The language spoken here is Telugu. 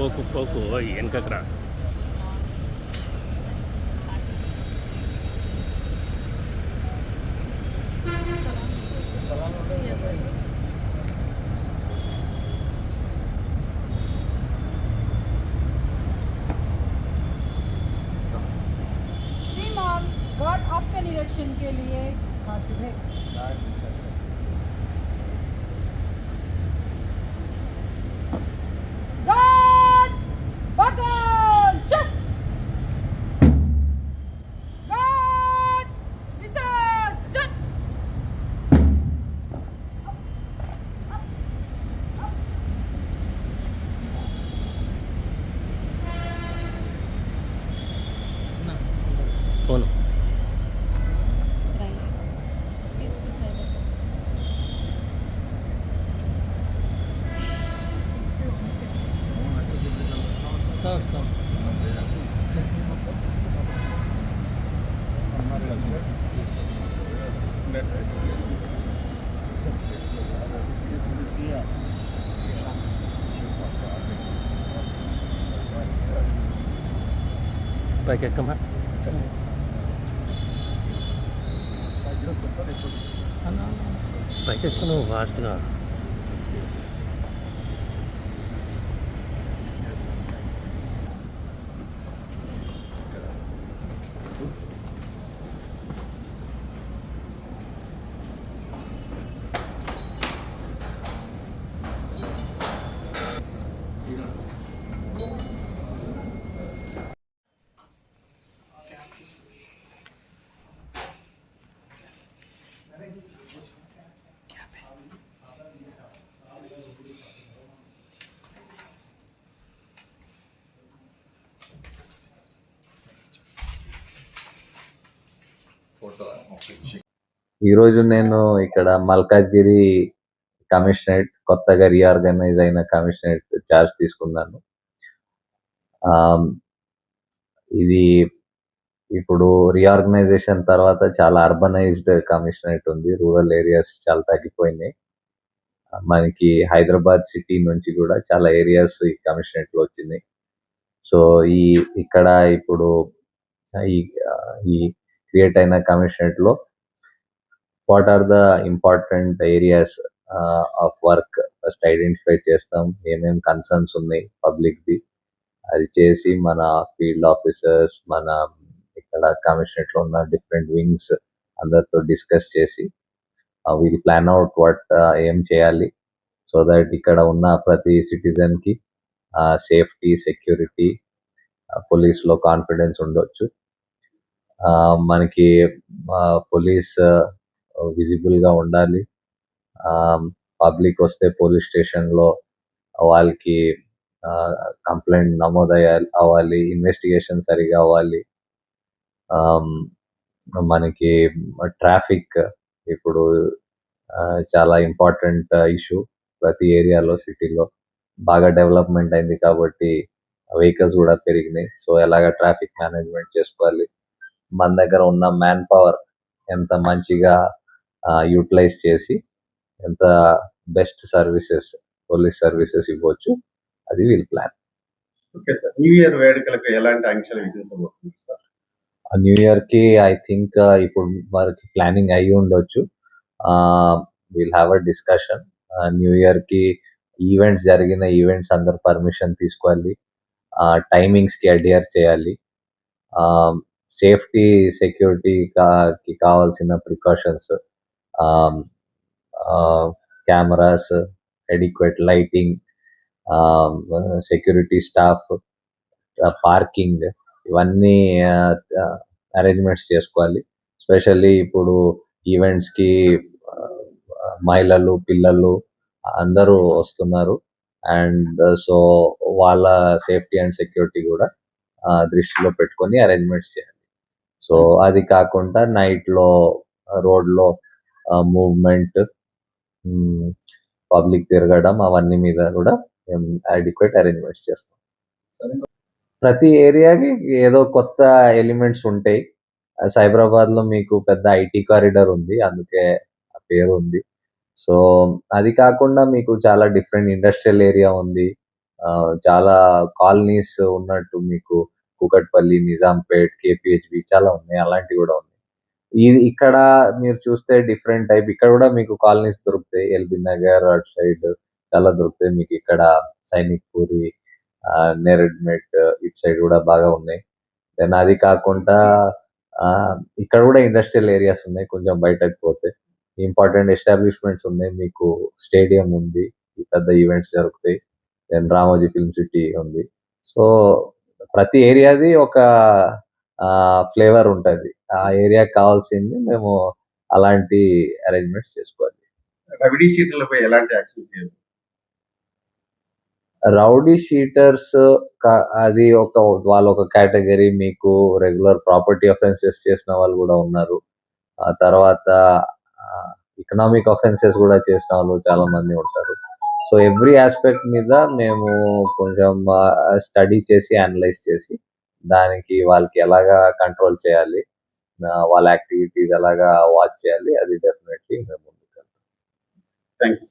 పోకు పోకు వెనకకు రా. श्रीमान गार्ड आपके निरीक्षण के लिए हाजिर है। गार्ड बगल शिफ्ट। गार्ड विसर्जन। ఫోను सब सब పైకి ఎక్కమా. పైకి ఎక్కువ నువ్వు ఫాస్ట్గా. ఈరోజు నేను ఇక్కడ మల్కాజ్గిరి కమిషనరేట్ కొత్తగా రీఆర్గనైజ్ అయిన కమిషనరేట్ చార్జ్ తీసుకున్నాను. ఇది ఇప్పుడు రీఆర్గనైజేషన్ తర్వాత చాలా అర్బనైజ్డ్ కమిషనరేట్ ఉంది. రూరల్ ఏరియాస్ చాలా తగ్గిపోయినాయి. మనకి హైదరాబాద్ సిటీ నుంచి కూడా చాలా ఏరియాస్ ఈ కమిషనరేట్ లో వచ్చినాయి. సో ఇక్కడ ఇప్పుడు ఈ క్రియేట్ అయిన కమిషనరేట్ లో what are the important areas of work first identify చేస్తాం. ఏమేం కన్సర్న్స్ ఉన్నాయి పబ్లిక్ ది, అది చేసి మన ఫీల్డ్ ఆఫీసర్స్, మన ఇక్కడ కమిషనరేట్ లో ఉన్న డిఫరెంట్ వింగ్స్ అందరితో డిస్కస్ చేసి వీల్ ప్లాన్ అవుట్ వాట్ ఏం చేయాలి సో దట్ ఇక్కడ ఉన్న ప్రతి సిటిజన్ కి సేఫ్టీ, సెక్యూరిటీ, పోలీస్ లో కాన్ఫిడెన్స్ ఉండొచ్చు. మనకి పోలీస్ విజిబుల్ గా ఉండాలి. పబ్లిక్ వస్తే పోలీస్ స్టేషన్ లో వాళ్ళకి కంప్లైంట్ నమోదు అవ్వాలి, ఇన్వెస్టిగేషన్ సరిగా అవ్వాలి. మనకి ట్రాఫిక్ ఇప్పుడు చాలా ఇంపార్టెంట్ ఇష్యూ. ప్రతి ఏరియాలో సిటీలో బాగా డెవలప్మెంట్ అయింది కాబట్టి వెహికల్స్ కూడా పెరిగినాయి. సో ఎలాగ ట్రాఫిక్ మేనేజ్మెంట్ చేసుకోవాలి, మన దగ్గర ఉన్న మ్యాన్ పవర్ ఎంత మంచిగా యూటిలైజ్ చేసి ఎంత బెస్ట్ సర్వీసెస్, పోలీస్ సర్వీసెస్ ఇవ్వచ్చు, అది wheel plan. Okay sir, new year వేడుకలకు ఎలాంటి ఆంక్షలు విధించబోతుంది సార్? న్యూ ఇయర్ కి ఐ థింక్ ఇప్పుడు వారికి ప్లానింగ్ అయ్యి ఉండొచ్చు. Will have a discussion. New year కి ఈవెంట్స్ జరిగిన ఈవెంట్స్ అందరు పర్మిషన్ తీసుకోవాలి, టైమింగ్స్ కి అడియర్ చేయాలి. సేఫ్టీ, సెక్యూరిటీకి కావాల్సిన precautions, cameras, adequate lighting, security staff, parking, ఇవన్నీ అరేంజ్మెంట్స్ చేసుకోవాలి. స్పెషల్లీ ఇప్పుడు ఈవెంట్స్ కి మహిళలు, పిల్లలు అందరూ వస్తున్నారు. అండ్ సో వాళ్ళ సేఫ్టీ అండ్ సెక్యూరిటీ కూడా దృష్టిలో పెట్టుకొని అరేంజ్మెంట్స్ చేయాలి. సో అది కాకుండా నైట్ లో రోడ్ లో మూవ్మెంట్, పబ్లిక్ తిరగడం, అవన్నీ మీద కూడా మేము అడిక్వేట్ అరేంజ్మెంట్స్ చేస్తాం. ప్రతి ఏరియాకి ఏదో కొత్త ఎలిమెంట్స్ ఉంటాయి. సైబరాబాద్ లో మీకు పెద్ద ఐటీ కారిడార్ ఉంది, అందుకే ఆ పేరు ఉంది. సో అది కాకుండా మీకు చాలా డిఫరెంట్ ఇండస్ట్రియల్ ఏరియా ఉంది, చాలా కాలనీస్ ఉన్నట్టు మీకు కూకట్పల్లి, నిజాంపేట్, కేపీహెచ్బి చాలా ఉన్నాయి. అలాంటివి కూడా ఉన్నాయి. ఇది ఇక్కడ మీరు చూస్తే డిఫరెంట్ టైప్. ఇక్కడ కూడా మీకు కాలనీస్ దొరుకుతాయి. ఎల్బీ నగర్ అటు సైడ్ చాలా దొరుకుతాయి. మీకు ఇక్కడ సైనిక్ పూరి, నేరెడ్మెట్ ఇటు సైడ్ కూడా బాగా ఉన్నాయి. దెన్ అది కాకుండా ఇక్కడ కూడా ఇండస్ట్రియల్ ఏరియాస్ ఉన్నాయి. కొంచెం బయటకు పోతే ఇంపార్టెంట్ ఎస్టాబ్లిష్మెంట్స్ ఉన్నాయి. మీకు స్టేడియం ఉంది, పెద్ద ఈవెంట్స్ జరుగుతాయి. దెన్ రామోజీ ఫిల్మ్ సిటీ ఉంది. సో ప్రతి ఏరియాది ఒక ఫ్లేవర్ ఉంటుంది. ఆ ఏరియాకి కావాల్సింది మేము అలాంటి అరేంజ్మెంట్స్ చేసుకోవాలి. రవిడీ షీటర్లపై ఎలాంటి యాక్షన్ చేయాలి? రౌడీ షీటర్స్ అది వాళ్ళ ఒక కేటగిరీ. మీకు రెగ్యులర్ ప్రాపర్టీ అఫెన్సెస్ చేసిన వాళ్ళు కూడా ఉన్నారు. ఆ తర్వాత ఎకనామిక్ అఫెన్సెస్ కూడా చేసిన వాళ్ళు చాలా మంది ఉంటారు. సో ఎవ్రీ ఆస్పెక్ట్ మీద మేము కొంచెం స్టడీ చేసి అనలైజ్ చేసి దానికి వాళ్ళకి ఎలాగా కంట్రోల్ చేయాలి, వాళ్ళ యాక్టివిటీస్ ఎలాగా వాచ్ చేయాలి, అది డెఫినెట్లీ మేము ముందుకు వెళ్తాం. Thank you.